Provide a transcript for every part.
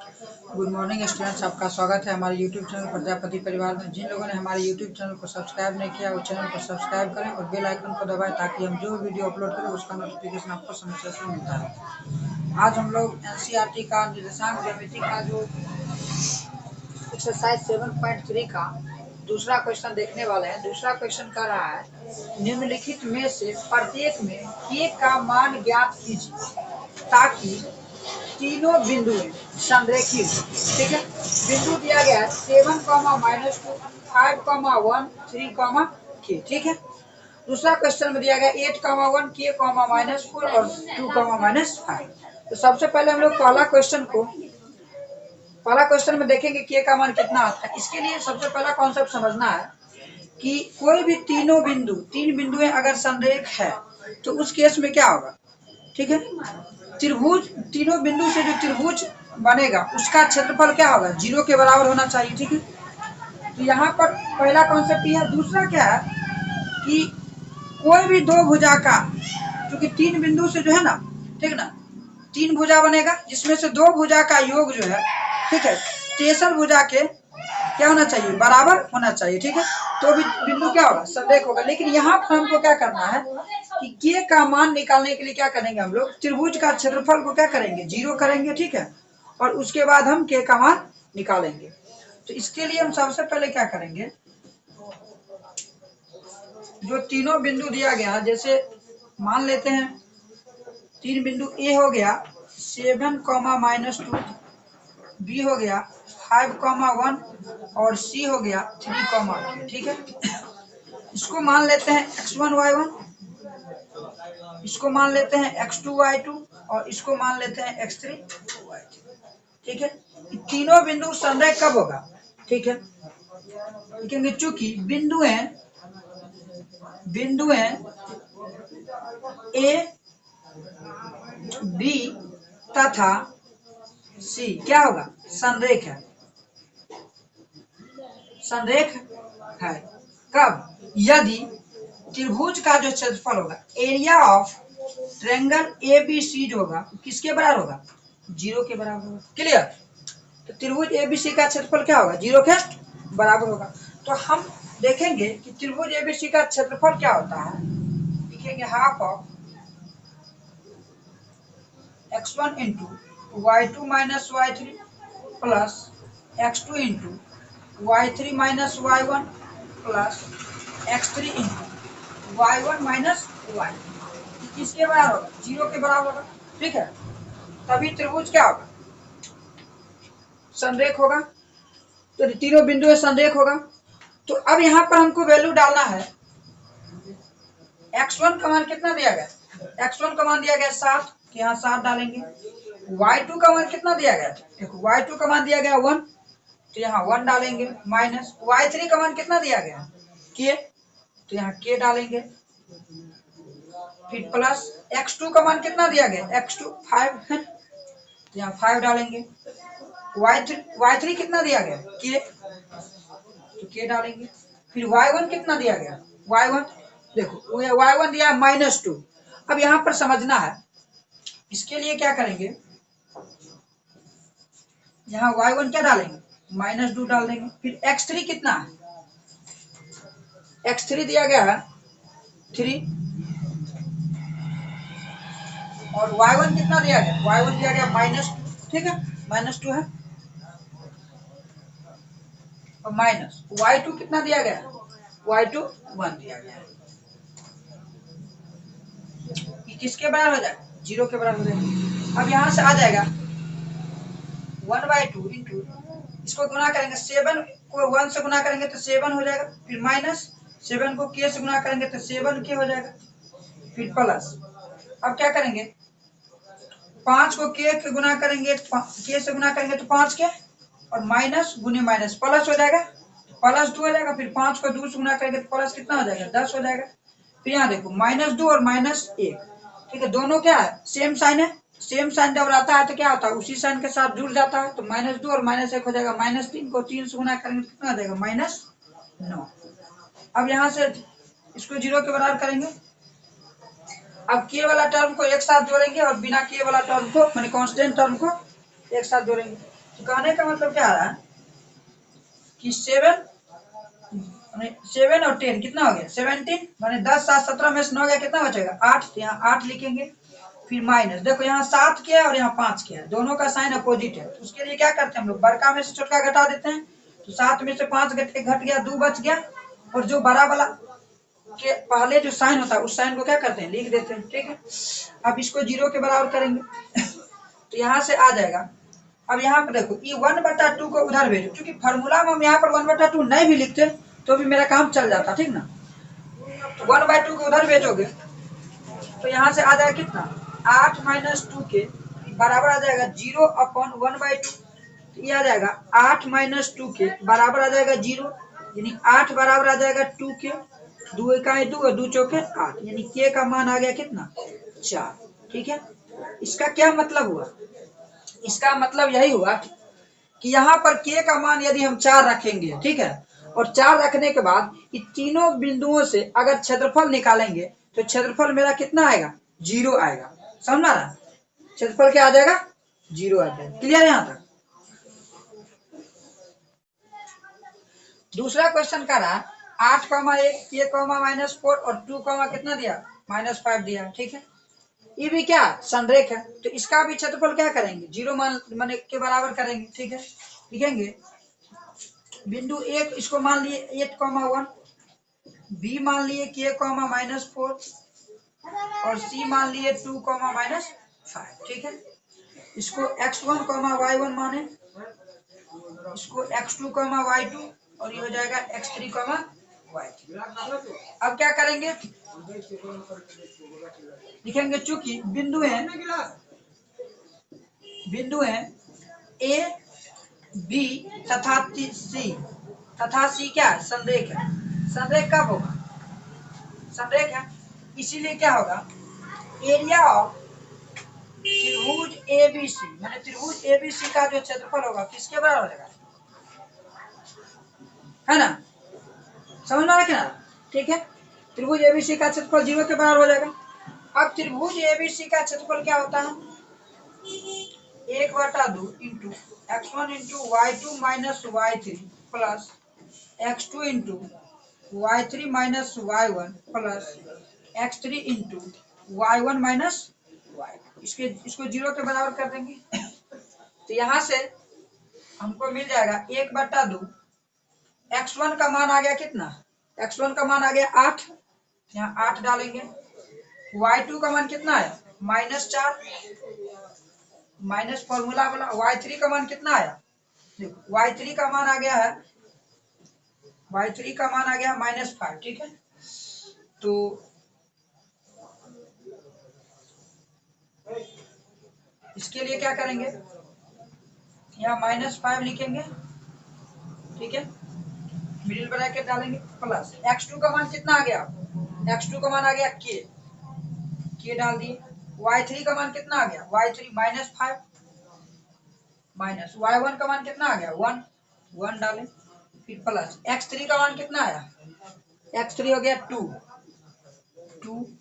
Good morning students, आपका स्वागत है हमारे यूट्यूब चैनल प्रजापति परिवार में। जिन लोगों ने हमारे यूट्यूब चैनल को सब्सक्राइब नहीं किया वो चैनल को सब्सक्राइब करें और बेल आइकन को दबाएं ताकि हम जो वीडियो अपलोड करें उसका नोटिफिकेशन आपको समय से मिलता रहे। आज हम लोग एनसीईआरटी का निर्देशांक ज्यामिति का जो एक्सरसाइज 7.3 का दूसरा क्वेश्चन देखने वाले हैं। दूसरा क्वेश्चन कर रहा है निम्नलिखित में से प्रत्येक में k का मान ज्ञात कीजिए ताकि तीनों बिंदु संरेखित हो। ठीक है, बिंदु दिया गया है 7, -2, 5, 1, 3, k। ठीक है, दूसरा क्वेश्चन में दिया गया 8, 1, k, -4 और 2, -5। तो सबसे पहले हम लोग पहला क्वेश्चन में देखेंगे k का मान कितना आता है। इसके लिए सबसे पहला कॉन्सेप्ट समझना है कि कोई भी तीन बिंदुएं अगर संरेख है तो उस केस में क्या होगा। ठीक है, त्रिभुज, तीनों बिंदु से जो त्रिभुज बनेगा उसका क्षेत्रफल क्या होगा, 0 के बराबर होना चाहिए। ठीक है, तो यहाँ पर पहला कॉन्सेप्ट यह है। दूसरा क्या है कि कोई भी दो भुजा का, क्योंकि तीन बिंदु से जो है ना, ठीक ना, तीन भुजा बनेगा जिसमें से दो भुजा का योग जो है, ठीक है, तेसर भुजा के क्या होना चाहिए, बराबर होना चाहिए। ठीक है, तो भी बिंदु क्या होगा, संरेख होगा। लेकिन यहाँ पर हमको क्या करना है कि के का मान निकालने के लिए क्या करेंगे, हम लोग त्रिभुज का क्षेत्रफल को क्या करेंगे, 0 करेंगे। ठीक है, और उसके बाद हम के का मान निकालेंगे। तो इसके लिए हम सबसे पहले क्या करेंगे, जो तीनों बिंदु दिया गया, जैसे मान लेते हैं तीन बिंदु ए हो गया 7, -2, बी हो गया 5, 1 और सी हो गया 3, k। ठीक है, इसको मान लेते हैं x1, y1, इसको मान लेते हैं x2, y2 और इसको मान लेते हैं x3, y3। ठीक है, तीनों बिंदु संरेख कब होगा। ठीक है, लिखेंगे चूंकि बिंदुएं ए, बी तथा सी क्या होगा, संरेख है। कब, यदि त्रिभुज का जो क्षेत्रफल होगा, एरिया ऑफ ट्रायंगल एबीसी जो होगा किसके बराबर होगा, 0 के बराबर होगा। क्लियर, तो त्रिभुज एबीसी का क्षेत्रफल क्या होगा, 0 के बराबर होगा। तो हम देखेंगे कि त्रिभुज एबीसी का क्षेत्रफल क्या होता है। लिखेंगे half of x1 into y2 minus y3 plus x2 into y3 minus y1 plus x3 into y1 minus y। किसके बराबर होगा, 0 के बराबर होगा। ठीक है, तभी त्रिभुज क्या होगा, संरेख होगा। तो तीनों बिंदु संरेख होगा। तो अब यहाँ पर हमको वैल्यू डालना है। x1 का मान कितना दिया गया, x1 का मान दिया गया 7, तो यहाँ 7 डालेंगे। y2 का मान कितना दिया गया, देखो y2 का मान दिया गया 1, तो यहाँ 1 डालेंगे। माइनस y3 का मान कितना दिया गया k, तो यहाँ k डालेंगे। फिर प्लस x2 का मान कितना दिया गया, x2 5 है, तो यहाँ 5 डालेंगे। y3 कितना दिया गया k, तो k डालेंगे। फिर y1 कितना दिया गया, y1 देखो y1 दिया -2। अब यहाँ पर समझना है, इसके लिए क्या करेंगे, यहाँ y1 क्या डालेंगे, -2 डाल देंगे। फिर x3 कितना है, x3 दिया गया है 3 और y1 कितना दिया गया, y1 दिया गया -2। ठीक है, -2 है और माइनस y2 कितना दिया गया, y2 1 दिया गया। ये किसके बराबर हो जाएगा, 0 के बराबर हो जाएगा। अब यहाँ से आ जाएगा 1/2 इंटू, इसको गुना करेंगे 7 को 1 से गुना करेंगे तो 7 हो जाएगा। फिर माइनस 7 को k से गुना करेंगे तो 7k हो जाएगा। फिर प्लस, अब क्या करेंगे, 5 को k से गुना करेंगे तो 5k और माइनस गुने माइनस प्लस हो जाएगा, +2 हो जाएगा। फिर 5 को 2 से गुना करेंगे तो प्लस कितना हो जाएगा, 10 हो जाएगा। फिर यहाँ देखो -2 और -1, ठीक है, दोनों क्या है, सेम साइन है। सेम साइन जब रहता है तो क्या होता है, उसी साइन के साथ जुड़ जाता है। तो -2 और -1 हो जाएगा। -3 को 3 से गुना करेंगे तो कितना हो जाएगा, -9। अब यहाँ से इसको 0 के बराबर करेंगे। अब k वाला टर्म को एक साथ जोड़ेंगे और बिना k वाला टर्म को, माने कांस्टेंट टर्म को एक साथ जोड़ेंगे। तो कहने का मतलब क्या आ रहा है कि 7 और 10 कितना हो गया 17, माने 10 7 17 में से 9 गया, कितना बचेगा 8। तो यहाँ 8 लिखेंगे, फिर माइनस, देखो यहाँ 7 किया है और यहाँ 5 किया है, दोनों का साइन अपोजिट है। तो उसके लिए क्या करते हैं हम लोग, बड़का में से छोटका घटा देते हैं। तो 7 में से 5 घट गया, 2 बच गया, और जो बड़ा वाला के पहले जो साइन होता है उस साइन को क्या करते हैं, लिख देते हैं। ठीक है, अब इसको 0 के बराबर करेंगे तो यहाँ से आ जाएगा। अब यहाँ पर देखो ये 1/2 को उधर भेजो, क्योंकि फार्मूला में हम यहाँ पर 1/2 नहीं भी लिखते तो भी मेरा काम चल जाता, ठीक ना। तो 1/2 को उधर भेजोगे तो यहाँ से आ जाएगा कितना, 8 - 2 के बराबर आ जाएगा 0/1/2। तो ये आ जाएगा 8 - 2 के बराबर आ जाएगा 0, यानी 8 बराबर आ जाएगा 2 के, 2 इकाई 2 और 2 चौके 8, यानी के का मान आ गया कितना 4। ठीक है, इसका क्या मतलब हुआ, इसका मतलब यही हुआ कि यहाँ पर के का मान यदि हम 4 रखेंगे, ठीक है, और 4 रखने के बाद इन तीनों बिंदुओं से अगर क्षेत्रफल निकालेंगे तो क्षेत्रफल मेरा कितना आएगा, 0 आएगा। समझा ना, क्षेत्रफल क्या आ जाएगा, 0 आ जाएगा। क्लियर यहाँ तक। दूसरा क्वेश्चन का रहा 8,1 k,-4 और 2, कितना दिया -5 दिया। ठीक है, ये भी क्या संरेख है, तो इसका भी क्षेत्रफल क्या करेंगे, 0 मान के बराबर करेंगे। ठीक है, लिखेंगे बिंदु 1 इसको मान लिए 8,1, बी मान लिए k, -4 और सी मान लिए 2, -5। ठीक है, इसको x1, y1 माने, इसको x2, y2 और ये हो जाएगा x3, y3। अब क्या करेंगे, लिखेंगे चूंकि बिंदु है ए बी तथा सी क्या है, संरेख है। संरेख कब होगा, संरेख है, इसीलिए क्या होगा, एरिया ऑफ त्रिभुज एबीसी, माने त्रिभुज एबीसी का जो क्षेत्रफल होगा किसके बराबर हो जाएगा, है ना, समझ में आ रहा है। ठीक है, त्रिभुज एबीसी का क्षेत्रफल 0 के बराबर हो जाएगा। अब त्रिभुज एबीसी का क्षेत्रफल क्या होता है, 1/2 into x1 into y2 minus y3 plus x2 into y3 minus y1 plus x3 into y1 minus y2। इसको 0 के बराबर कर देंगे तो यहाँ से हमको मिल जाएगा 1/2, x1 का मान आ गया कितना, x1 का मान आ गया 8, यहाँ 8 डालेंगे, y2 का मान कितना है -4, माइनस फॉर्मूला वाला, y3 का मान कितना आया, देखो y3 का मान आ गया है, y3 का मान आ गया -5। ठीक है, तो इसके लिए क्या करेंगे, यहाँ -5 लिखेंगे। ठीक है, मिडिल ब्रैकेट डालेंगे प्लस x2 का मान कितना आ गया, x2 का मान आ गया के डाल दिए, y3 का मान कितना आ गया, y3 -5 माइनस y1 का मान कितना आ गया 1 डालें, फिर प्लस x3 का मान कितना आया, x3 हो गया 2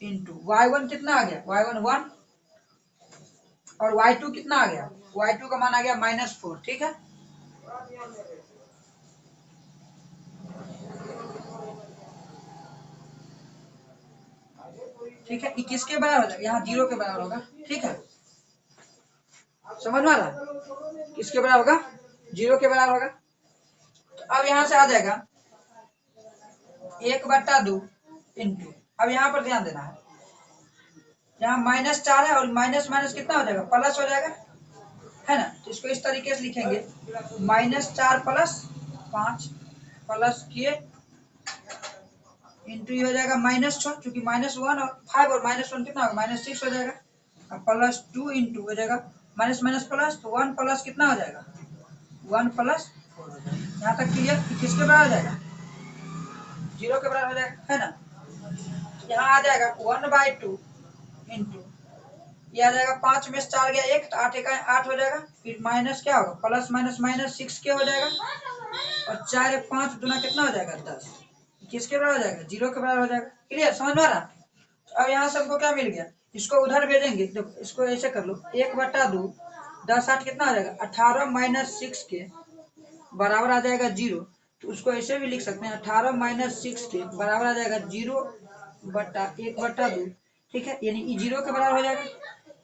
इंटू y1 कितना आ गया, y1 1 और y2 कितना आ गया, y2 का मान आ गया -4। ठीक है, ठीक है, ये किसके बराबर हो जाएगा, यहाँ 0 के बराबर होगा। ठीक है, समझ में आ रहा है, किसके बराबर होगा, 0 के बराबर होगा। तो अब यहाँ से आ जाएगा 1/2 इंटू, अब यहाँ पर ध्यान देना है, यहाँ -4 है और माइनस माइनस कितना हो जाएगा, प्लस हो जाएगा, है ना। तो इसको इस तरीके से लिखेंगे -4 प्लस 5 प्लस के इंटू ये हो जाएगा -6, क्योंकि -1 और 5 और -1 कितना होगा, -6 हो जाएगा, अब प्लस 2 इंटू हो जाएगा माइनस माइनस प्लस, तो 1 प्लस कितना हो जाएगा 1 प्लस 4 हो जाएगा। यहाँ तक क्लियर, किसके बराबर हो जाएगा, 0 के बराबर हो जाएगा, है ना। यहाँ आ जाएगा 1/2 इंटू ये आ जाएगा 5 में से 4 गया 1, तो 8 इकाई 8 हो जाएगा, फिर माइनस क्या होगा, प्लस माइनस माइनस 6 के हो जाएगा, और 4 1 5 दूना कितना हो जाएगा 10, किसके बराबर हो जाएगा, 0 के बराबर हो जाएगा। क्लियर, समझ में आ रहा। तो अब यहाँ से हमको क्या मिल गया, इसको उधर भेजेंगे, देखो इसको ऐसे कर लो 1/2 10 8 कितना आ जाएगा 18 माइनस 6 के बराबर आ जाएगा 0। तो उसको ऐसे भी लिख सकते हैं 18 माइनस 6 के बराबर आ जाएगा 0 बटा 1 बटा 2। ठीक है, यानी 0 के बराबर हो जाएगा।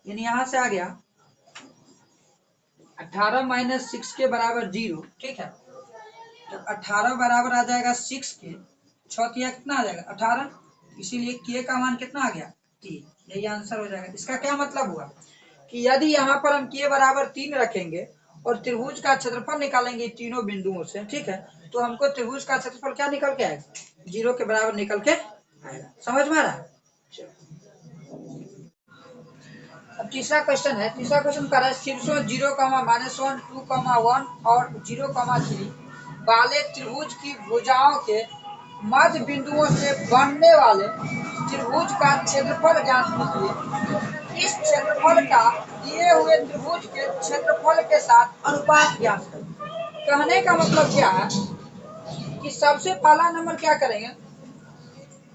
यानी यहां से आ गया 18 माइनस 6 के बराबर 0। ठीक है, तो 18 बराबर आ जाएगा 6 के 6 कितना आ जाएगा 18, इसीलिए के का मान कितना आ गया 3। यही आंसर हो जाएगा। इसका क्या मतलब हुआ कि यदि यहाँ पर हम के बराबर 3 रखेंगे और त्रिभुज का क्षेत्रफल निकालेंगे तीनों बिंदुओं से, ठीक है, तो हमको त्रिभुज का क्षेत्रफल क्या निकल के आएगा 0 के बराबर निकल के आएगा। समझ में आ रहा है? अब तीसरा क्वेश्चन है। तीसरा क्वेश्चन कर रहा है शीर्षों 0, -1, 2, 1 और 0, 3 वाले त्रिभुज की भुजाओं के मध्य बिंदुओं से बनने वाले त्रिभुज का क्षेत्रफल ज्ञात कीजिए। इस क्षेत्रफल का दिए हुए त्रिभुज के क्षेत्रफल के साथ अनुपात ज्ञात करें। कहने का मतलब क्या है कि सबसे पहला नंबर क्या करेंगे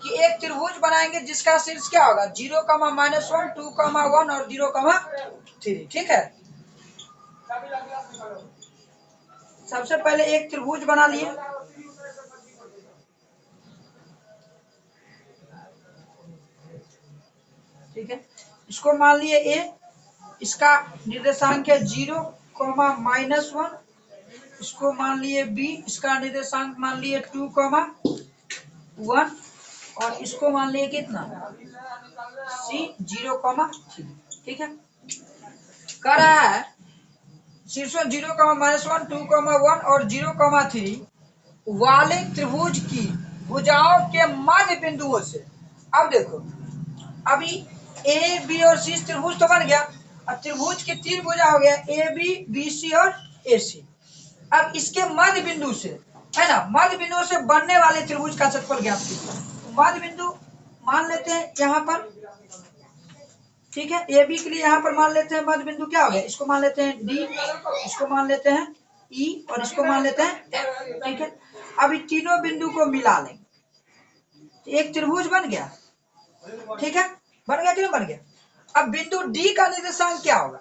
कि एक त्रिभुज बनाएंगे जिसका शीर्ष क्या होगा 0, -1, 2, 1 और 0, 3। ठीक है, सबसे पहले एक त्रिभुज बना लिए। ठीक है, इसको मान लिए ए, इसका निर्देशांक है 0, -1। इसको मान लिए बी, इसका निर्देशांक मान लिए 2, 1 और इसको मान लिए कितना सी 0, 3। ठीक है, कह रहा है शीर्षों 0, -1, 2, 1 और 0, 3 वाले त्रिभुज की भुजाओं के मध्य बिंदुओं से। अब देखो, अभी ए बी और सी त्रिभुज तो बन गया। अब त्रिभुज की 3 भुजा हो गया ए बी, बी सी और ए सी। अब इसके मध्य बिंदु से, है ना, मध्य बिंदु से बनने वाले त्रिभुज का क्षेत्रफल ज्ञात कीजिए। मध्य बिंदु मान लेते हैं यहाँ पर। ठीक है, ए बी के लिए यहाँ पर मान लेते हैं मध्य बिंदु क्या हो गया, इसको मान लेते हैं डी, इसको मान लेते हैं ई और इसको मान लेते हैं एफ। ठीक है, अभी तीनों बिंदु को मिला लेंगे तो एक त्रिभुज बन गया। ठीक है, बन गया कि नहीं बन गया। अब बिंदु डी का निर्देशांक क्या होगा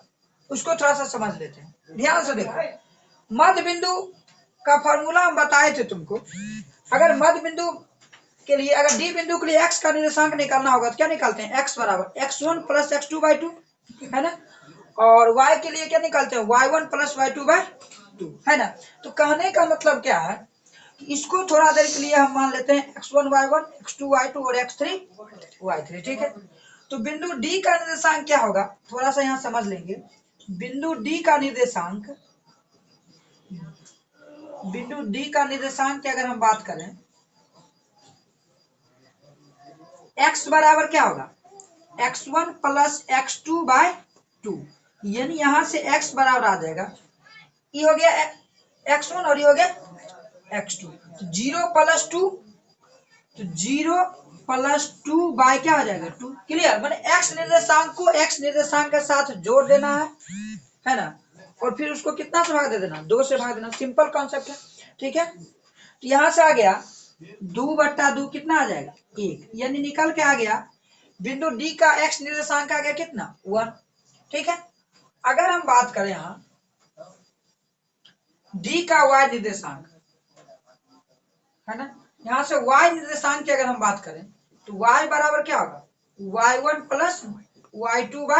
उसको थोड़ा सा समझ लेते हैं। ध्यान से देखो, मध्य बिंदु का फॉर्मूला हम बताए थे तुमको। अगर मध्य बिंदु के लिए, अगर डी बिंदु के लिए एक्स का निर्देशांक निकालना होगा तो क्या निकालते हैं एक्स बराबर x1 + x2/2, है ना, और y के लिए क्या निकालते हैं y1 + y2/2, है ना। तो कहने का मतलब क्या है कि इसको थोड़ा देर के लिए हम मान लेते हैं x1 y1, x2 y2 और x3 y3। ठीक है, तो बिंदु डी का निर्देशांक क्या होगा थोड़ा सा यहाँ समझ लेंगे। बिंदु डी का निर्देशांक, बिंदु डी का निर्देशांक की अगर हम बात करें, x बराबर क्या होगा x1 + x2/2, यानी यहां से x बराबर आ जाएगा, ये हो गया x1 और ये हो गया x2, 0 + 2, तो 0 + 2 बाय क्या आ जाएगा 2। क्लियर, मैंने x निर्देशांक को x निर्देशांक के साथ जोड़ देना है ना, और फिर उसको कितना से भाग दे देना 2 से भाग देना। सिंपल कॉन्सेप्ट है। ठीक है, तो यहां से आ गया 2/2 कितना आ जाएगा 1, यानी निकल के आ गया बिंदु डी का x निर्देशांक आ गया कितना 1। ठीक है, अगर हम बात करें यहाँ डी का y निर्देशांक, है ना, यहाँ से y निर्देशांक की अगर हम बात करें तो y बराबर क्या होगा y1 + y2/2।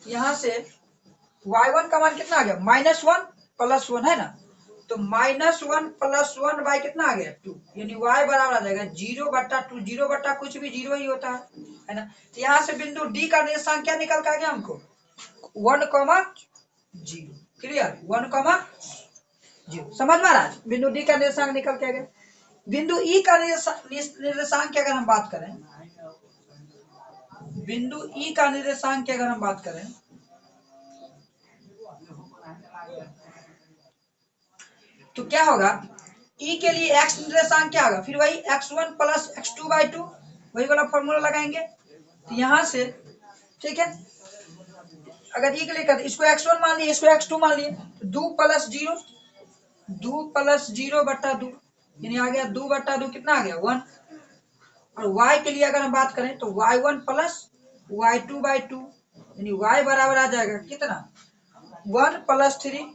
यहाँ से y1 का मान कितना आ गया -1 + 1, है ना, तो -1 + 1 बाय कितना आ गया 2, यानी y बराबर आ जाएगा 0/2। 0 बट्टा कुछ भी 0 ही होता है ना। तो यहाँ से बिंदु डी का निर्देशांक क्या निकल के आ गया हमको 1,0। क्लियर, 1,0 समझ में आ रहा है। बिंदु डी का निर्देशांक निकल के आ गया। बिंदु ई का निर्देशांक की अगर हम बात करें, बिंदु ई का निर्देशांक की अगर हम बात करें तो क्या होगा, ई के लिए एक्स निर्देशांक क्या होगा फिर वही x1 + x2/2, वही वाला फॉर्मूला लगाएंगे। तो यहां से ठीक है, अगर ई के लिए करते इसको x1 मान लिए, इसको x2 मान लिए, तो 2 + 0, 2 + 0/2, यानी आ गया 2/2 कितना आ गया 1। और y के लिए अगर हम बात करें तो y1 + y2/2, यानी y बराबर आ जाएगा कितना 1+3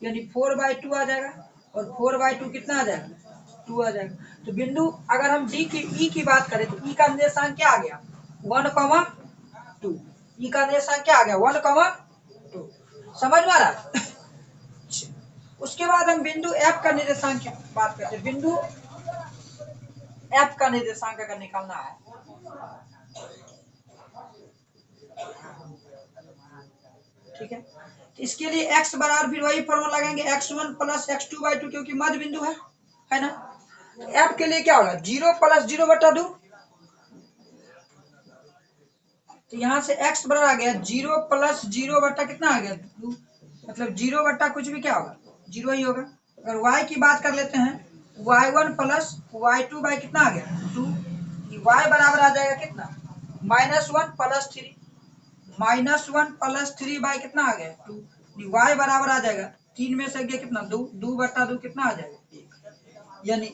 यानी 4/2 आ जाएगा, और 4/2 कितना आ जाएगा, 2 आ जाएगा। तो बिंदु अगर हम डी की ई की बात करें तो ई का निर्देशांक क्या आ गया, 1,2। ई का निर्देशांक क्या आ गया, 1,2। समझ में आ रहा है? उसके बाद हम बिंदु एफ का निर्देशांक की बात करते हैं। बिंदु एफ का निर्देशांक अगर निकालना है, ठीक है, तो इसके लिए x बराबर फिर वही फॉर्मूला लगाएंगे, x1 + x2/2, क्योंकि मध्य बिंदु है ना। एफ के लिए क्या होगा, 0 + 0/2। तो यहाँ से x बराबर आ गया 0 + 0 बटा कितना आ गया, 2। मतलब 0 बटा कुछ भी क्या होगा, 0 ही होगा। अगर y की बात कर लेते हैं, y1 + y2 कितना आ गया, 2। y बराबर आ जाएगा कितना, -1 + 3। -1 + 3 कितना आ गया, 2। y बराबर आ जाएगा 3 में से गया कितना, 2। 2/2 कितना आ जाएगा, 1। यानी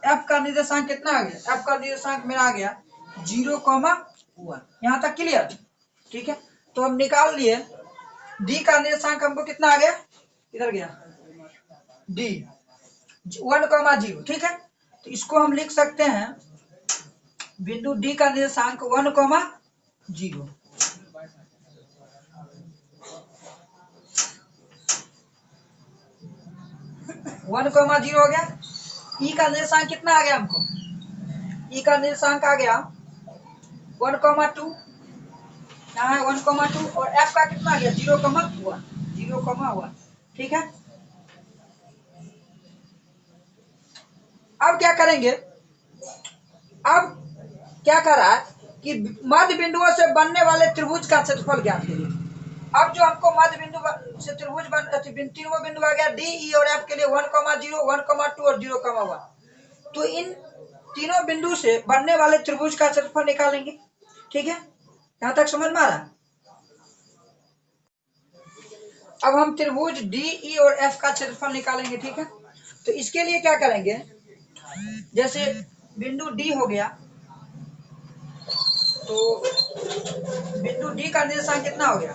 f का निर्देशांक कितना आ गया, f का निर्देशांक मेरा आ गया 0,1। यहाँ तक क्लियर, ठीक है। तो हम निकाल लिए d का निर्देशांक हमको कितना आ गया, इधर गया d 1,0, ठीक है। तो इसको हम लिख सकते हैं बिंदु d का निर्देशांक 1,0। 1,0 हो गया। ई का निर्देशांक कितना आ गया हमको, ई का निर्देशांक आ गया 1,2। यहाँ है 1,2, और एफ का कितना आ गया, 0,1। 0,1, ठीक है। अब क्या करेंगे, अब क्या कर रहा है कि मध्य बिंदुओं से बनने वाले त्रिभुज का क्षेत्रफल ज्ञात करिए। अब जो हमको मध्य बिंदु से त्रिभुज तीनों बिंदु आ गया, डी ई और एफ के लिए 1,0, 1,2 और 0,1। तो इन तीनों बिंदु से बनने वाले त्रिभुज का क्षेत्रफल निकालेंगे, ठीक है। यहां तक समझ में आ रहा है। अब हम त्रिभुज डी ई और एफ का क्षेत्रफल निकालेंगे, ठीक है। तो इसके लिए क्या करेंगे, जैसे बिंदु डी हो गया, तो बिंदु डी का निर्देशांक कितना हो गया,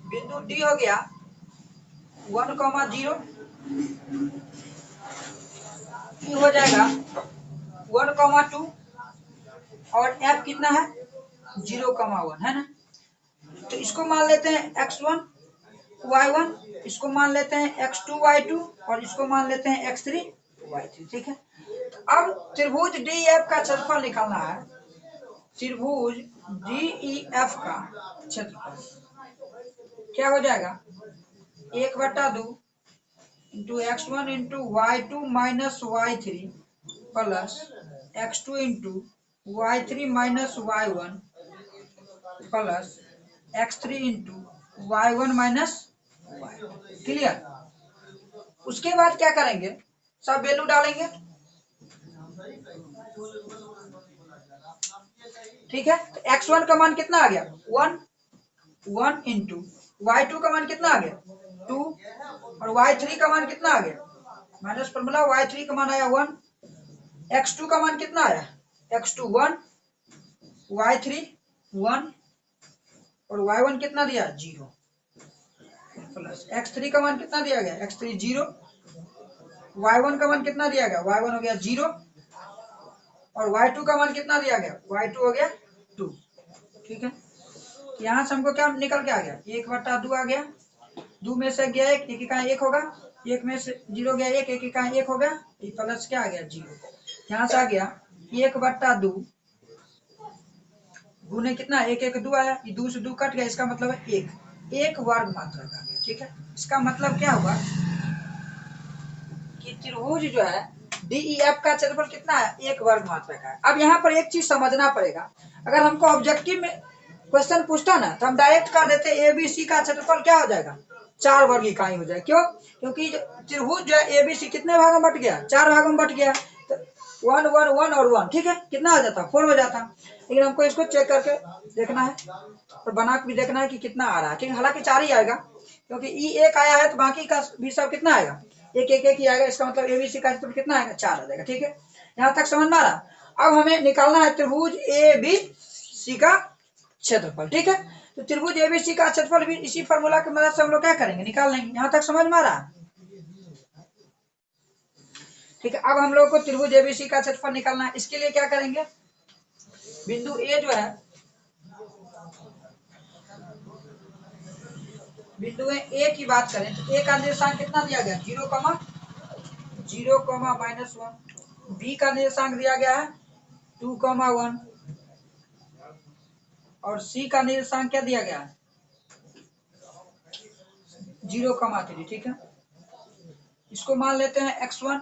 बिंदु डी हो गया 1,0, ई हो जाएगा 1,2, और एफ कितना है, 0,1 है ना। तो इसको मान लेते हैं x1 y1, इसको मान लेते हैं x2 y2, और इसको मान लेते हैं x3 y3, ठीक है। तो अब त्रिभुज डी एफ का क्षेत्रफल निकालना है। त्रिभुज डी ई एफ का क्षेत्रफल क्या हो जाएगा, 1/2 into x1 into y2 minus y3 plus x2 into y3 minus y1 plus x3 into y1 minus y। Clear. उसके बाद क्या करेंगे, सब वैल्यू डालेंगे, ठीक है। तो x1 का मान कितना आ गया, 1 इंटू y2 का मान कितना आ गया, 2, और y3 का मान कितना आ गया, माइनस फॉर्मूला y3 का मान आया 1। x2 का मान कितना आया, x2 1, y3 1, और y1 कितना दिया, 0, प्लस x3 का मान कितना दिया गया, x3 0, y1 का मान कितना दिया गया, y1 हो गया 0, और y2 का मान कितना दिया गया, y2 हो गया 2, ठीक है। यहाँ से हमको क्या निकल के आ गया, 1/2 आ गया, 2 में से गया 1, 1 का 1 होगा, 1 में से 0 गया 1, 1 का 1 होगा, प्लस क्या आ गया 0। यहाँ से आ गया 1/2 गुने कितना, 1 1 2 आया, ये 2 से 2 कट गया, इसका मतलब है 1 वर्ग मात्रा का, ठीक है। इसका मतलब क्या हुआ कि त्रिभुज जो है डी ई एफ का क्षेत्रफल कितना है, 1 वर्ग मात्रा का है। अब यहाँ पर एक चीज समझना पड़ेगा, अगर हमको ऑब्जेक्टिव में क्वेश्चन पूछता ना तो हम डायरेक्ट कर देते ए बी सी का क्षेत्रफल क्या हो जाएगा, 4 वर्ग इकाई हो जाएगा। क्यों, क्योंकि त्रिभुज जो है ए बी सी कितने भागों में बट गया, 4 भागों में बट गया। तो 1 1 1 और 1, ठीक है, कितना आ जाता, 4 हो जाता। लेकिन हमको इसको चेक करके देखना है और बना के भी देखना है कि कितना आ रहा है, ठीक है। हालांकि 4 ही आएगा, क्योंकि ई 1 आया है तो बाकी का भी सब कितना आएगा, 1 1 1 ही आएगा। इसका मतलब एबीसी का क्षेत्रफल कितना आएगा, 4 आ जाएगा, ठीक है। यहाँ तक समझ में आ रहा। अब हमें निकालना है त्रिभुज ए बी सी का क्षेत्रफल, ठीक है। तो त्रिभुज एबीसी का क्षेत्रफल भी इसी फॉर्मूला की मदद से हम लोग क्या करेंगे, निकाल लेंगे। यहाँ तक समझ में आ रहा है? ठीक है, अब हम लोग को त्रिभुज एबीसी का क्षेत्रफल निकालना है। इसके लिए क्या करेंगे, बिंदु ए जो है, बिंदु ए की बात करें तो ए का निर्देशांक कितना दिया गया, 0,(-1), बी का निर्देशांक दिया गया है 2,1 और सी का निर्देशांक क्या दिया गया है, 0,3। ठीक है, इसको मान लेते हैं x1,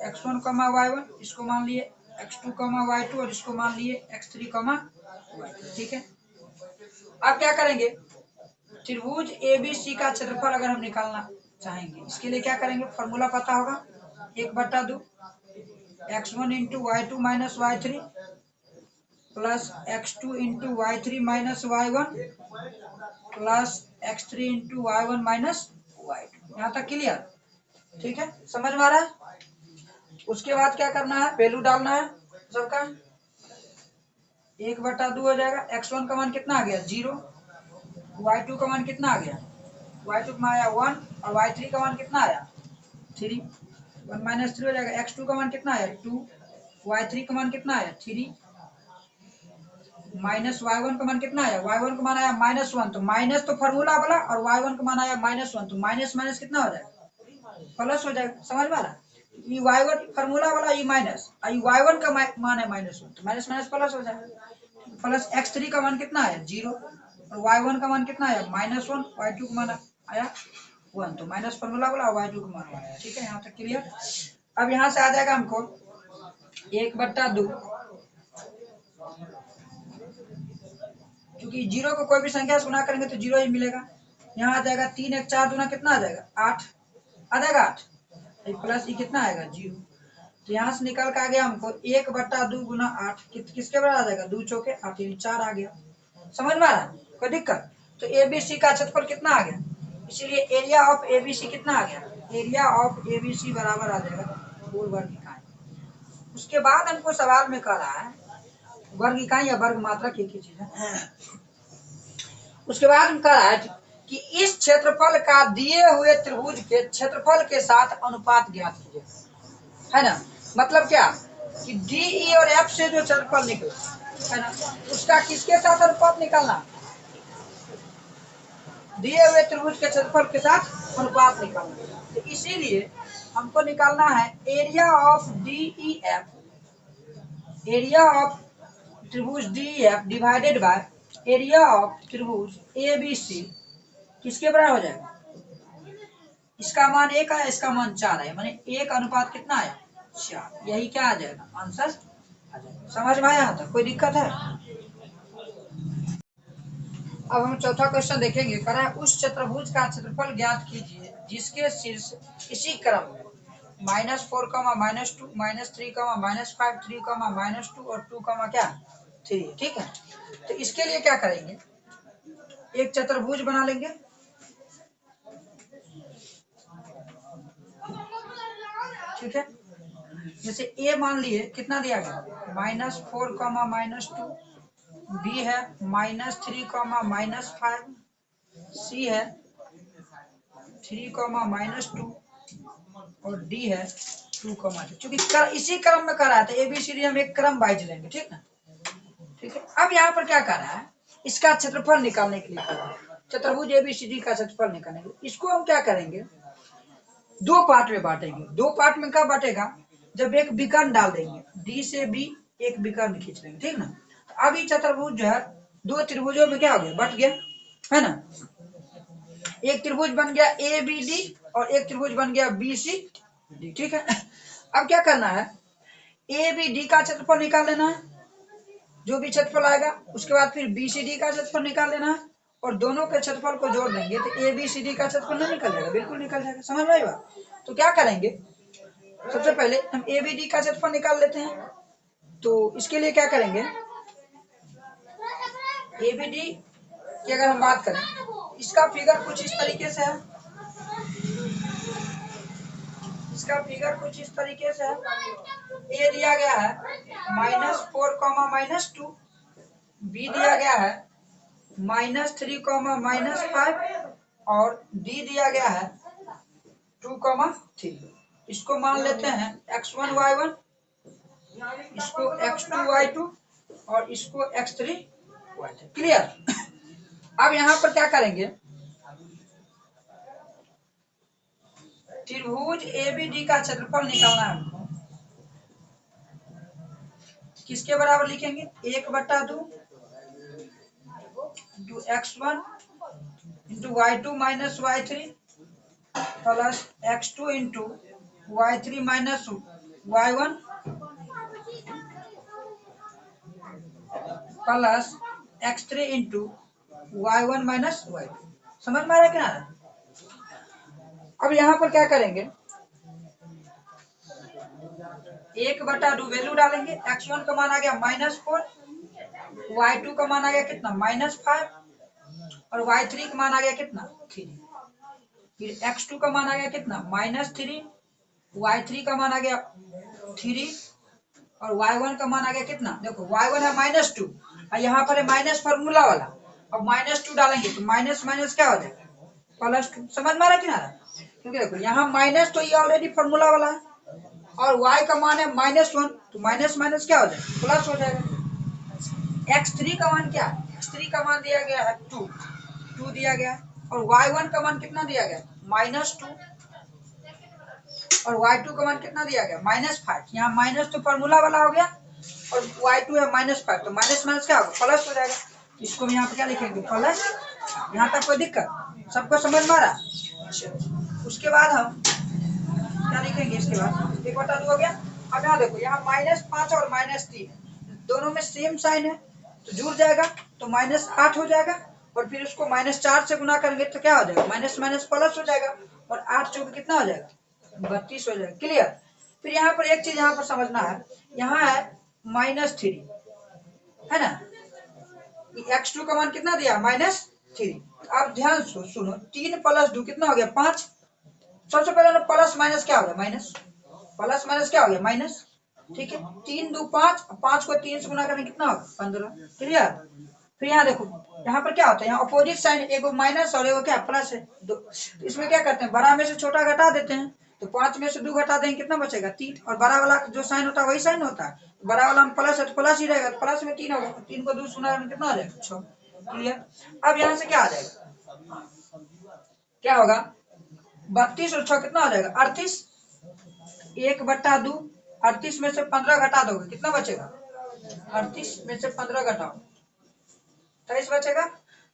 y1, इसको मान लिए x2, y2 और इसको मान लिए x3, y3। ठीक है, अब क्या करेंगे, त्रिभुज एबीसी का क्षेत्रफल अगर हम निकालना चाहेंगे, इसके लिए क्या करेंगे, फॉर्मूला पता होगा, 1/2 x1 into y2 minus y3 plus x2 into y3 minus y1 plus x3 into y1 minus y2। यहाँ तक क्लियर? ठीक है, समझ में आ रहा है? उसके बाद क्या करना है, वैल्यू डालना है सबका, 1/2 हो जाएगा। x1 का मान कितना आ गया, 0, y2 का मान कितना आ गया, y2 का मान आया 1 और y3 का मान कितना आया 3, 1 माइनस 3 हो जाएगा। x2 का मान कितना आया 2, y3 का मान कितना आया 3, माइनस y1 का मान कितना आया, y1 का मान आया -1, तो माइनस तो फॉर्मूला वाला और y1 का मान आया -1, तो माइनस माइनस कितना हो जाएगा, प्लस हो जाएगा। समझ में आ रहा है? ये y1 फॉर्मूला वाला, ये माइनस, और y1 का मान है -1, तो माइनस माइनस प्लस हो जाएगा। प्लस x3 का मान कितना है 0 और y1 का मान कितना आया -1, y2 का मान आया 1, तो माइनस फॉर्मूला वाला और y2 का मान आया। ठीक है, यहाँ तक क्लियर? अब यहाँ से आ जाएगा हमको 1/2, क्योंकि 0 को कोई भी संख्या से गुना करेंगे तो 0 ही मिलेगा। यहाँ आ जाएगा 3 1 4 दूना कितना आ जाएगा 8, आ जाएगा 8, प्लस ये कितना आएगा 0, तो यहाँ से निकल के आ गया हमको 1/2 गुना 8 किसके बराबर आ जाएगा, 2 चौके 8, 4 आ गया। समझ में आ रहा है, कोई दिक्कत? तो एबीसी का क्षेत्रफल कितना आ गया, इसीलिए एरिया ऑफ एबीसी कितना आ गया, एरिया ऑफ एबीसी बराबर आ जाएगा 4 वर्ग इकाई। उसके बाद हमको सवाल में कह रहा है वर्ग इकाई या वर्ग मात्रक एक ही चीज है। उसके बाद हम कह रहा है कि इस क्षेत्रफल का दिए हुए त्रिभुज के क्षेत्रफल के साथ अनुपात ज्ञात कीजिए, है ना। मतलब क्या कि डी ई और एफ से जो क्षेत्रफल निकला है ना, उसका किसके साथ अनुपात निकालना, दिए हुए त्रिभुज के क्षेत्रफल के साथ अनुपात निकालना। तो इसीलिए हमको निकालना है area of D E F, area of त्रिभुज D F divided by area of त्रिभुज ए बी सी किसके बराबर हो जाएगा, इसका मान 1 आया, इसका मान 4 आया, माने 1 अनुपात कितना आया 4, यही क्या आ जाएगा, आंसर आ जाएगा। समझ में आया? यहाँ तक कोई दिक्कत है? अब हम चौथा क्वेश्चन देखेंगे। कह रहा है उस चतुर्भुज का क्षेत्रफल ज्ञात कीजिए जिसके शीर्ष इसी क्रम में -4, -2, -3, -5, 3, -2 और 2, क्या 3। ठीक है, तो इसके लिए क्या करेंगे, एक चतुर्भुज बना लेंगे। ठीक है, जैसे ए मान लिए कितना दिया गया -4, -2, बी है -3, -5, सी है 3, -2 और डी है 2, 2। चूंकि इसी क्रम में कर रहा था, एबीसीडी हम एक क्रम वाइज लेंगे। ठीक ना, ठीक है। अब यहाँ पर क्या कर रहा है, इसका क्षेत्रफल निकालने के लिए कर रहा है, चतुर्भुज एबीसीडी का क्षेत्रफल निकालने के लिए। इसको हम क्या करेंगे, दो पार्ट में बांटेंगे। दो पार्ट में क्या बांटेगा, जब एक विकर्ण डाल देंगे, डी से बी एक विकर्ण खींच लेंगे। ठीक ना, तो अब ये चतुर्भुज जो है दो त्रिभुजों में क्या हो गया, बट गया, है ना। एक त्रिभुज बन गया ए बी डी और एक त्रिभुज बन गया बी सी डी। ठीक है, अब क्या करना है, ए बी डी का क्षेत्रफल निकाल लेना है, जो भी क्षेत्रफल आएगा। उसके बाद फिर बी सी डी का क्षेत्रफल निकाल लेना है और दोनों के क्षेत्रफल को जोड़ देंगे तो ए बी सी डी का क्षेत्रफल नहीं निकल जाएगा, बिल्कुल निकल जाएगा। समझ में आई बात? तो क्या करेंगे, सबसे पहले हम ए बी डी का क्षेत्रफल निकाल लेते हैं। तो इसके लिए क्या करेंगे, ए बी डी की अगर हम बात करें, इसका फिगर कुछ इस तरीके से है, इसका फिगर कुछ इस तरीके से है। ए दिया गया है -4, -2, बी दिया गया है -3, -5 और डी दिया गया है 2, 3। इसको मान लेते हैं x1 y1, इसको x2 y2 और इसको x3 y3। क्लियर। अब यहाँ पर क्या करेंगे, त्रिभुज एबीडी का क्षेत्रफल निकालना है हमको। किसके बराबर लिखेंगे, 1/2 x1 into y2 minus y3 plus x2 into y3 minus y1 plus x3 into y1 minus y2। समझ में आ रहा है क्या। अब यहाँ पर क्या करेंगे, 1/2 वैल्यू डालेंगे। x1 का मान आ गया -4, y2 का मान आ गया कितना -5 और y3 का मान आ गया कितना 3। फिर x2 का मान आ गया कितना -3, y3 का मान आ गया 3 और y1 का मान आ गया कितना, देखो y1 है -2 और यहाँ पर है माइनस फॉर्मूला वाला। अब -2 डालेंगे तो माइनस माइनस क्या हो जाएगा +2। समझ में आ रहा है कि ना, क्योंकि देखो यहाँ माइनस तो ये ऑलरेडी फॉर्मूला वाला है और y का मान है -1 तो माइनस माइनस क्या हो जाएगा प्लस हो जाएगा। x3 का मान क्या है, x3 का मान दिया गया है 2 दिया गया और y1 का मान कितना दिया गया -2 और y2 का मान कितना दिया गया -5। यहाँ माइनस तो फॉर्मूला वाला हो गया और y2 है -5 तो माइनस माइनस क्या होगा प्लस हो जाएगा। इसको भी यहाँ पे क्या लिखेंगे प्लस। यहाँ तक कोई दिक्कत, सबको समझ में आ रहा। उसके बाद हम क्या लिखेंगे, इसके बाद 1/2 हो गया। अब यहाँ देखो, यहाँ -5 और -3 दोनों में सेम साइन है तो जुड़ जाएगा तो -8 हो जाएगा और फिर उसको -4 से गुना करेंगे तो क्या हो जाएगा माइनस माइनस प्लस हो जाएगा और 8 चौके कितना हो जाएगा 32 हो जाएगा। क्लियर। फिर यहाँ पर एक चीज यहाँ पर समझना है, यहाँ है -3 है ना, x2 का मान कितना दिया -3। अब ध्यान से सुनो, 3 + 2 कितना हो गया 5। सबसे पहले प्लस माइनस क्या हो गया माइनस, प्लस माइनस क्या हो गया माइनस। ठीक है, 3 2 5, 5 को 3 से गुना करेंगे कितना होगा 15। क्लियर। फिर यहाँ देखो, यहाँ पर क्या होता है, यहाँ अपोजिट साइन एगो माइनस और एगो क्या प्लस है। इसमें क्या करते हैं, बड़ा में से छोटा घटा देते हैं तो 5 में से 2 घटा देंगे कितना बचेगा 3 और बड़ा वाला जो साइन होता है वही साइन होता है। बड़ा वाला में प्लस है तो प्लस ही रहेगा, प्लस में 3 होगा, 3 को 2 से गुना कितना आ जाएगा 6। क्लियर। अब यहाँ से क्या आ जाएगा, क्या होगा 32 और 6 कितना हो जाएगा 38। 1/2, 38 में से 15 घटा दोगे कितना बचेगा 38 में से 15 घटाओ 23 बचेगा।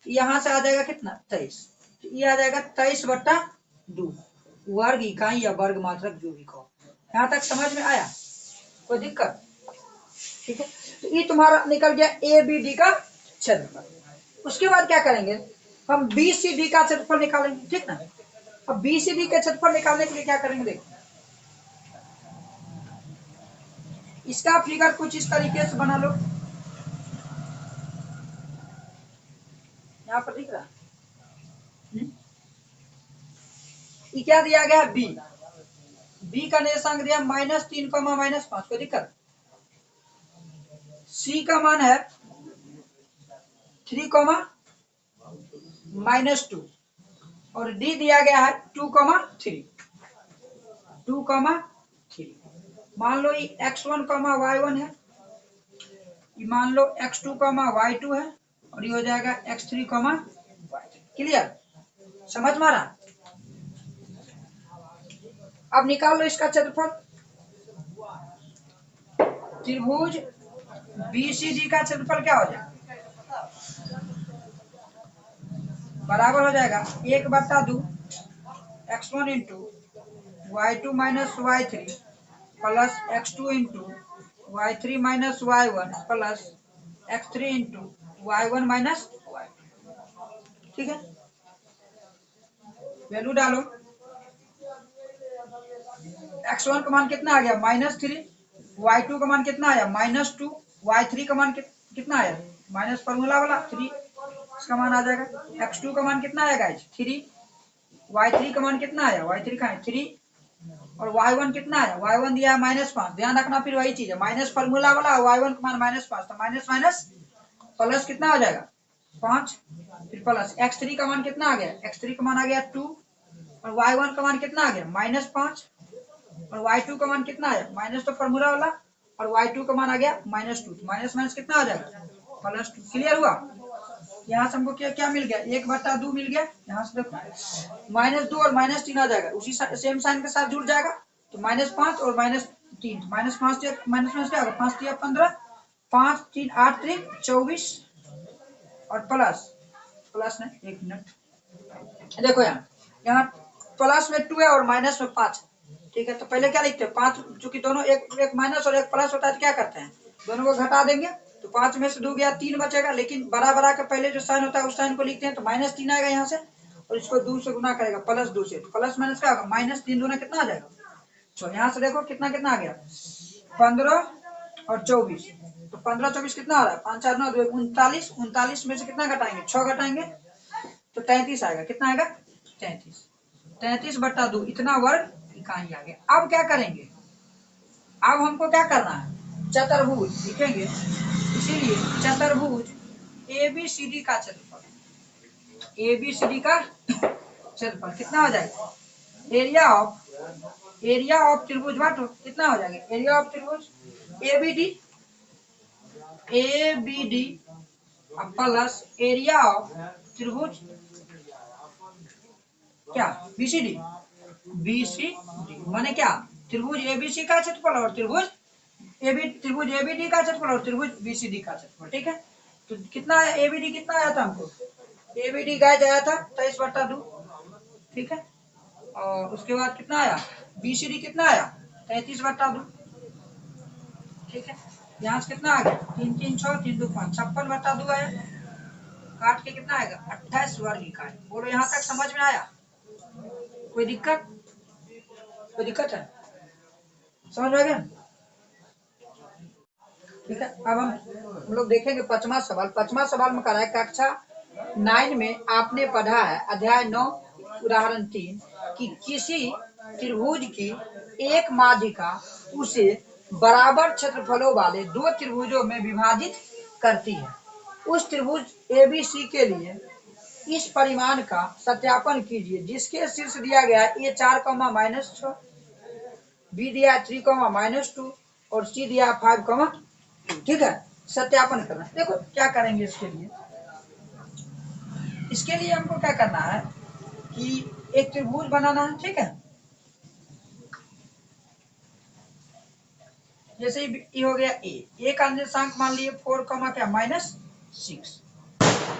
यहाँ से आ जाएगा कितना 23, ये आ जाएगा 23/2 वर्ग इकाई या वर्ग मात्रक जो भी कहो। यहाँ तक समझ में आया, कोई दिक्कत। ठीक है, तो ये तुम्हारा निकल गया ए बी डी का क्षेत्रफल। उसके बाद क्या करेंगे, हम बी सी डी का क्षेत्रफल निकालेंगे। ठीक ना। अब बी सी डी का क्षेत्रफल निकालने के लिए क्या करेंगे, देखो इसका फिगर कुछ इस तरीके से बना लो, यहाँ पर दिख रहा ये क्या दिया गया बी, बी का निर्देशांक दिया -3, -5। कोई दिक्कत। सी का मान है 3, -2 और डी दिया गया है 2, 3। मान लो ये x1, y1 है, ये मान लो x2, y2 है और ये हो जाएगा x3, y3। क्लियर, समझ में आ रहा। अब निकाल लो इसका क्षेत्रफल। त्रिभुज बीसीडी का क्षेत्रफल क्या हो जाएगा, बराबर हो जाएगा 1/2 x1 into y2 minus y3 plus x2 into y3 minus y1 plus x3 into y1 minus y2। ठीक है, वैल्यू डालो। x1 का मान कितना आ गया -3, y2 का मान कितना आया -2, y3 का मान कितना आया माइनस फॉर्मूला वाला 3, इसका मान आ जाएगा। x2 का मान कितना आएगा 3, y3 का मान कितना आया y3 का 3 और y1 कितना आया y1 दिया है -5। ध्यान रखना फिर वही चीज है, माइनस फॉर्मूला वाला y1 का मान -5 तो माइनस माइनस प्लस कितना हो जाएगा 5, फिर प्लस x3 का मान कितना आ गया, x3 का मान आ गया 2, और y1 का मान कितना आ गया -5, और y2 का मान कितना आया माइनस, तो फॉर्मूला वाला, और y2 का मान आ गया -2, तो माइनस माइनस कितना आ जाएगा +2। क्लियर हुआ। यहाँ से हमको क्या क्या मिल गया, 1/2 मिल गया। यहाँ से देखो -2 और -3 आ जाएगा, उसी सेम साइन के साथ जुड़ जाएगा, तो -5 और -3, -5 माइनस क्या होगा, 5 3 15, 5 3 8 3 24, और प्लस में 1 मिनट देखो यहाँ प्लस में 2 है और माइनस में 5 है। ठीक है, तो पहले क्या लिखते हैं 5, चूंकि दोनों एक माइनस और एक प्लस होता है तो क्या करते हैं दोनों को घटा देंगे, तो 5 में से 2 गया 3 बचेगा, लेकिन बड़ा के पहले जो साइन होता है उस साइन को लिखते हैं, तो -3 आएगा यहाँ से, और इसको 2 से गुना करेगा +2 से, तो प्लस माइनस क्या होगा -3 दूना कितना आ जाएगा। तो यहाँ से देखो कितना कितना आ गया 15 और 24, तो 15 24 कितना आ रहा है 5 4 9 39, 39 में से कितना घटाएंगे 6 घटाएंगे, तो 33 आएगा। कितना आएगा 33, 33/2 इतना वर्ग इकाई आ गया। अब क्या करेंगे, अब हमको क्या करना है चतुर्भुज लिखेंगे, इसीलिए चतुर्भुज ABCD का क्षेत्रफल, ABCD का क्षेत्रफल कितना हो जाएगा, एरिया ऑफ त्रिभुज बांटो कितना हो जाएगा, एरिया ऑफ त्रिभुज ABD प्लस एरिया ऑफ त्रिभुज क्या BCD माने क्या, त्रिभुज ABC का क्षेत्रफल और त्रिभुज ABD का क्षेत्रफल और त्रिभुज BCD का क्षेत्रफल। ठीक है, तो कितना ABD कितना आया था हमको, ABD गाय आया था 23/2। ठीक है, और उसके बाद कितना आया BCD कितना आया 33/2। ठीक है, यहाँ से कितना आ गया 3 3 6 3 2 5 56/2 आया, काट के कितना आएगा 28 वर्ग इकाई। बोलो यहाँ तक समझ में आया, कोई दिक्कत है, समझ में आ गया। ठीक है, अब हम लोग देखेंगे पांचवा सवाल। पांचवा सवाल में कह रहा है कक्षा 9 में आपने पढ़ा है अध्याय 9 उदाहरण 3 कि किसी त्रिभुज की एक माध्यिका उसे बराबर क्षेत्रफलों वाले दो त्रिभुजों में विभाजित करती है। उस त्रिभुज ABC के लिए इस परिमाण का सत्यापन कीजिए जिसके शीर्ष दिया गया है A4, -6, B दिया 3, -2 और C दिया 5, ठीक है, सत्यापन करना। देखो क्या करेंगे इसके लिए हमको क्या करना है कि एक त्रिभुज बनाना है। ठीक है, जैसे ये हो गया ए का निर्देशांक मान लिए 4, क्या -6,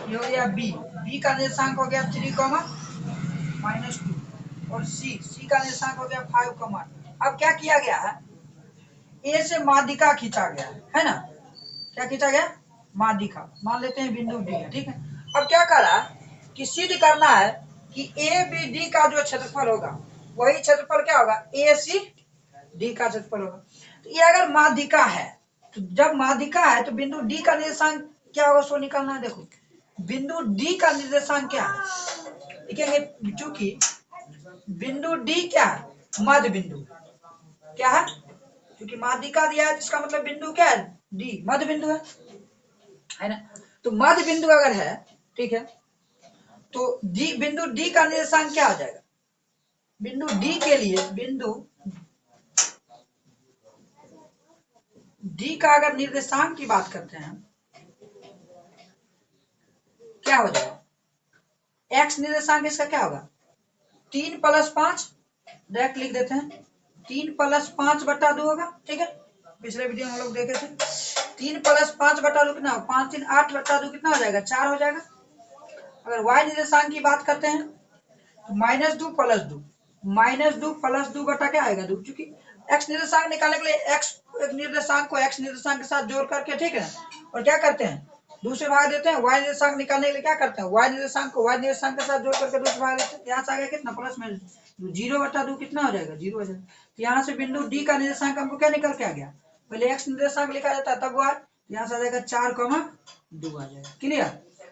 ये हो गया बी का निर्देशांक हो गया 3, -2 और सी का निर्देशांक हो गया 5, अब क्या किया गया है ए से माध्यिका खींचा गया है ना, क्या खींचा गया माध्यिका, मान लेते हैं बिंदु डी है। ठीक है, अब क्या कर रहा है कि सिद्ध करना है कि ABD का जो क्षेत्रफल होगा वही क्षेत्रफल क्या होगा ACD का क्षेत्रफल होगा। तो ये अगर माध्यिका है, तो जब माध्यिका है तो बिंदु डी का निर्देशांक क्या होगा सो निकालना है। देखो बिंदु डी का निर्देशांक क्या है लिखेंगे, चूंकि बिंदु डी क्या है मध्य बिंदु, क्या है क्योंकि माध्यिका दिया है जिसका मतलब बिंदु क्या है डी, मध्य बिंदु है ना। तो मध्य बिंदु अगर है, ठीक है, तो डी बिंदु डी का निर्देशांक क्या हो जाएगा, बिंदु डी के लिए बिंदु डी का अगर निर्देशांक की बात करते हैं क्या हो जाएगा, एक्स निर्देशांक इसका क्या होगा 3 + 5, डायरेक्ट लिख देते हैं 3 + 5/2 होगा। ठीक है, पिछले वीडियो में हम लोग देखे थे 3 + 5/2 कितना हो 5 3 8/2 कितना हो जाएगा 4 हो जाएगा। अगर y निर्देशांक की बात करते हैं तो -2 + 2, -2 + 2 बटा क्या आएगा 2, क्योंकि x निर्देशांक निकालने के लिए x एक निर्देशांक को x निर्देशांक के साथ जोड़ करके, ठीक है, और क्या करते हैं 2 से भाग देते हैं। y निर्देशांक निकालने के लिए क्या करते हैं y निर्देशांक को y निर्देशांक के साथ जोड़ करके 2 से भाग देते हैं। यहाँ से आ गया कितना +- 0/2 कितना हो जाएगा 0 हो जाएगा। तो यहाँ से बिंदु डी का निर्देशांक हमको क्या निकल के आ गया, पहले x निर्देशांक लिखा जाता है तब y, यहाँ से आ जाएगा 4,2 आ जाएगा। क्लियर,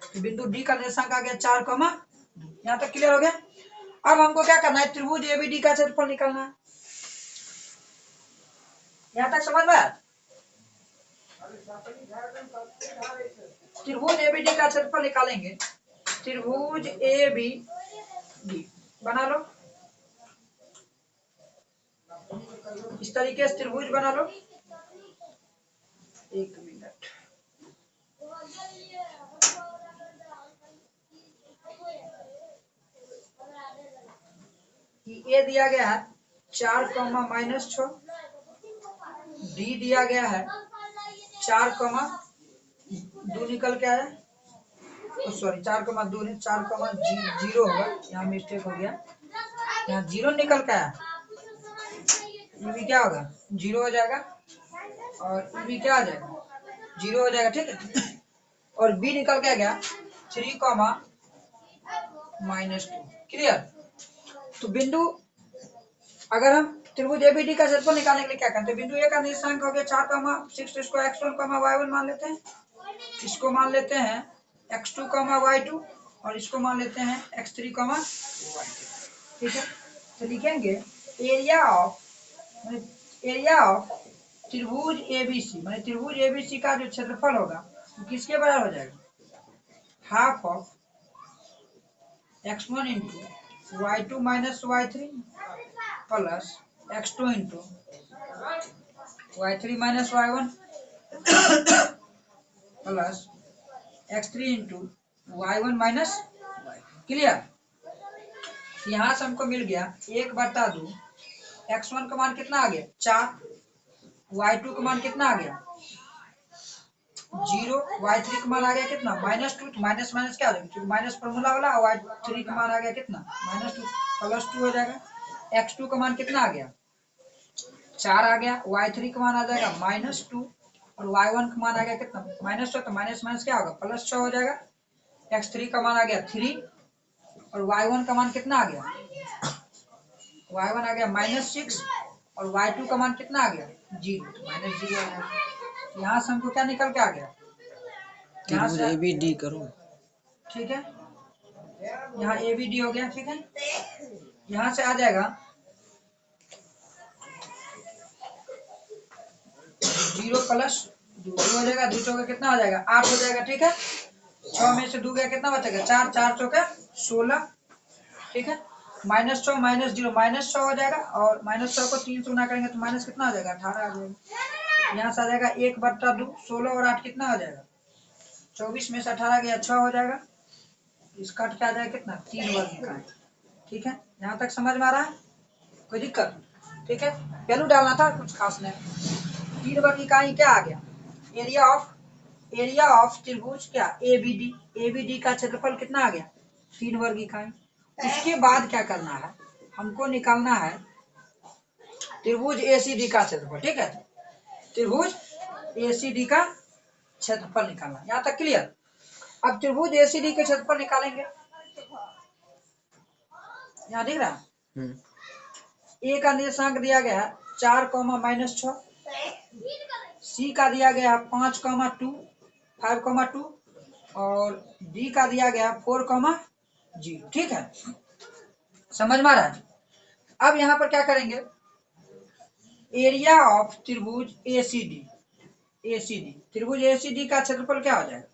तो बिंदु डी का निर्देशांक आ गया 4,2। यहाँ तक क्लियर हो गया। अब हमको क्या करना है त्रिभुज ABD का क्षेत्रफल निकालना है। यहाँ तक समझ में आया, त्रिभुज एबीडी का क्षेत्रफल निकालेंगे। त्रिभुज एबीडी बना लो, इस तरीके से त्रिभुज बना लो। एक मिनट, ए दिया गया है 4, डी दिया गया है 4, 2 निकल के आया, सॉरी 4,2 नहीं 4,0 होगा, यहाँ मिस्टेक हो गया, यहाँ 0 निकल के आया। ये भी क्या होगा 0 हो जाएगा, और ये भी क्या आ जाएगा 0 हो जाएगा, ठीक है। और बी निकल के आ गया 3,-2। क्लियर। तो बिंदु, अगर हम त्रिभुज एबीडी का क्षेत्रफल निकालने के लिए क्या करते हैं, बिंदु ए का निर्देशांक हो गया 4,6, इसको x1, y1 मान लेते हैं, इसको मान लेते हैं x2, y2, और इसको मान लेते हैं x3, y3, ठीक है। तो लिखेंगे एरिया ऑफ त्रिभुज एबीसी, माने त्रिभुज एबीसी का जो क्षेत्रफल होगा वो किसके बराबर हो जाएगा, half of x1 into y2 minus y3 plus x2 into y3 minus y1 plus x3 into y1 minus y। Clear. यहाँ से हमको मिल गया 1/2, x1 का मान कितना आ गया 4, y2 का मान कितना आ गया 0, y3 का मान आ गया कितना -2, तो माइनस माइनस क्या हो जाएगा, क्योंकि माइनस फॉर्मूला वाला, y3 का मान आ गया कितना -2, +2 हो जाएगा। x2 का मान कितना आ गया 4 आ गया, y3 का मान आ जाएगा -2, और y1 का मान आ गया कितना -6, तो माइनस माइनस क्या होगा +6 हो जाएगा। x3 का मान आ गया 3, और y1 का मान कितना आ गया, y1 आ गया -6, और y2 का मान कितना आ गया 0, तो -0 आ जाएगा। यहाँ से हमको क्या निकल के आ गया, यहाँ से एबीडी करो, ठीक है, यहाँ एबीडी हो गया, ठीक है। यहाँ से आ जाएगा 0 + 2 हो जाएगा, 2 चौके कितना हो जाएगा 8 हो जाएगा, ठीक है। 6 में से 2 गया कितना बचेगा 4, 4 चौके 16, ठीक है। -6 -0 -6 हो जाएगा, और -6 को 3 से गुना करेंगे तो माइनस कितना हो जाएगा 18 आ जाएगा। यहाँ से आ जाएगा 1/2, 16 और 8 कितना हो जाएगा 24 में से 18 गया 6 हो जाएगा, इस कट के आ जाएगा कितना 3 वर्ग इकाई, ठीक है। यहाँ तक समझ में आ रहा है, कोई दिक्कत, ठीक है। वैल्यू डालना था, कुछ खास नहीं। 3 वर्ग इकाई क्या आ गया, एरिया ऑफ त्रिभुज क्या एबीडी का क्षेत्रफल कितना आ गया 3 वर्ग इकाई। उसके बाद क्या करना है, हमको निकालना है त्रिभुज एसीडी का क्षेत्रफल, ठीक है। त्रिभुज एसीडी का क्षेत्रफल निकालना, यहाँ तक क्लियर। अब त्रिभुज एसीडी के क्षेत्रफल निकालेंगे, यहाँ दिख रहा है ए का निर्देशांक दिया गया 4, -6, सी का दिया गया 5, 2, और डी का दिया गया 4, 0, ठीक है। समझ में आ रहा है। अब यहाँ पर क्या करेंगे, एरिया ऑफ त्रिभुज एसीडी त्रिभुज एसीडी का क्षेत्रफल क्या हो जाएगा,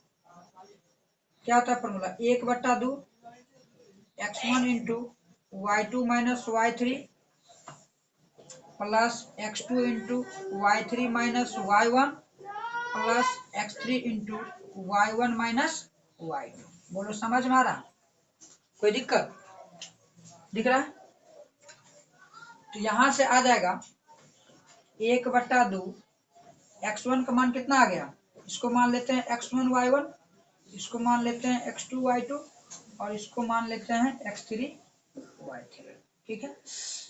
क्या होता है formula 1/2 x1 into y2 minus y3 plus x2 into y3 minus y1 plus x3 into y1 minus y2। बोलो समझ में आ रहा, कोई दिक्कत दिख रहा है। तो यहां से आ जाएगा 1/2, x1 का मान कितना आ गया, इसको मान लेते हैं x1 y1, इसको मान लेते हैं x2 y2, और इसको मान लेते हैं x3 y3, ठीक है।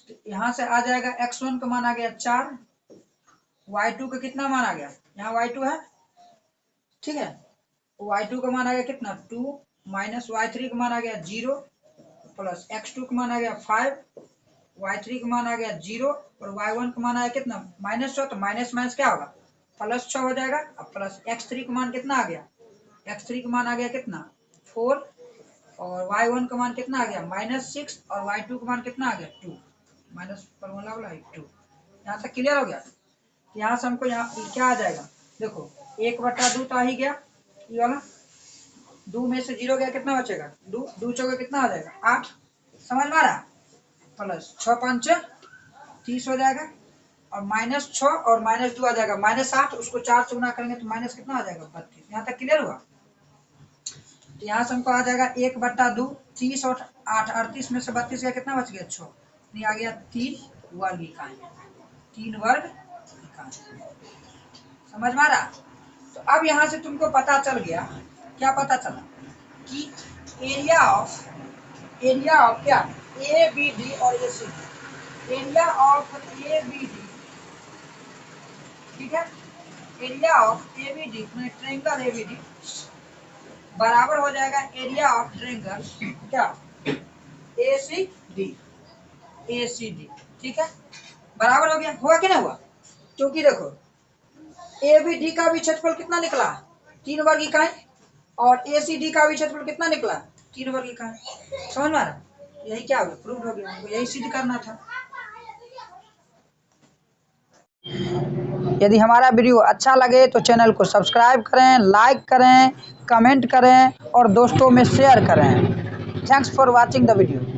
तो यहाँ से आ जाएगा x1 का मान आ गया 4, y2 का कितना मान आ गया, यहाँ y2 है, ठीक है। y2 का मान आ गया कितना 2, माइनस y3 का मान आ गया 0, प्लस x2 का मान आ गया 5, y3 का मान आ गया 0, और y1 का मान आया कितना -6, तो माइनस माइनस क्या होगा +6 हो जाएगा। अब प्लस x3 का मान कितना आ गया, x3 का मान आ गया कितना 4, और y1 का मान कितना आ गया -6, और y2 का मान कितना आ गया 2, माइनस फॉर्मूला वाला 2। यहाँ तक क्लियर हो गया। यहाँ से हमको यहाँ क्या आ जाएगा, देखो 1/2 तो आ ही गया ये वाला, 2 में से 0 गया कितना बचेगा? 2 2 चौके कितना आ जाएगा? 8। समझ में आ रहा? प्लस 6 5 30 हो जाएगा और -6 और -2 आ जाएगा -8। उसको 4 से गुना करेंगे तो माइनस कितना आ जाएगा? 32। यहाँ तक क्लियर हुआ? तो यहाँ से हमको आ जाएगा 1/2 30 और 8 38 में से 32 का कितना बच गया? 6। नहीं आ गया 3 वर्ग इकाई। 3 वर्ग इकाई। समझ में आ रहा? तो अब यहाँ से तुमको पता चल गया, क्या पता चला कि एरिया ऑफ क्या? ए बी डी और A C D. Area of A B D, ठीक है, area of A B D triangle A B D बराबर हो जाएगा एरिया ऑफ ट्रायंगल क्या? A C D. ठीक है, बराबर हो गया। हुआ कि नहीं हुआ? क्योंकि देखो ए बी डी का भी क्षेत्रफल कितना निकला? 3 वर्ग इकाई। और ए सी डी का भी क्षेत्रफल कितना निकला? 3 वर्ग इकाई। समझ में आ रहा? यही क्या हो गया? प्रूव हो गया। यही सिद्ध करना था। यदि हमारा वीडियो अच्छा लगे तो चैनल को सब्सक्राइब करें, लाइक करें, कमेंट करें और दोस्तों में शेयर करें। Thanks for watching the video.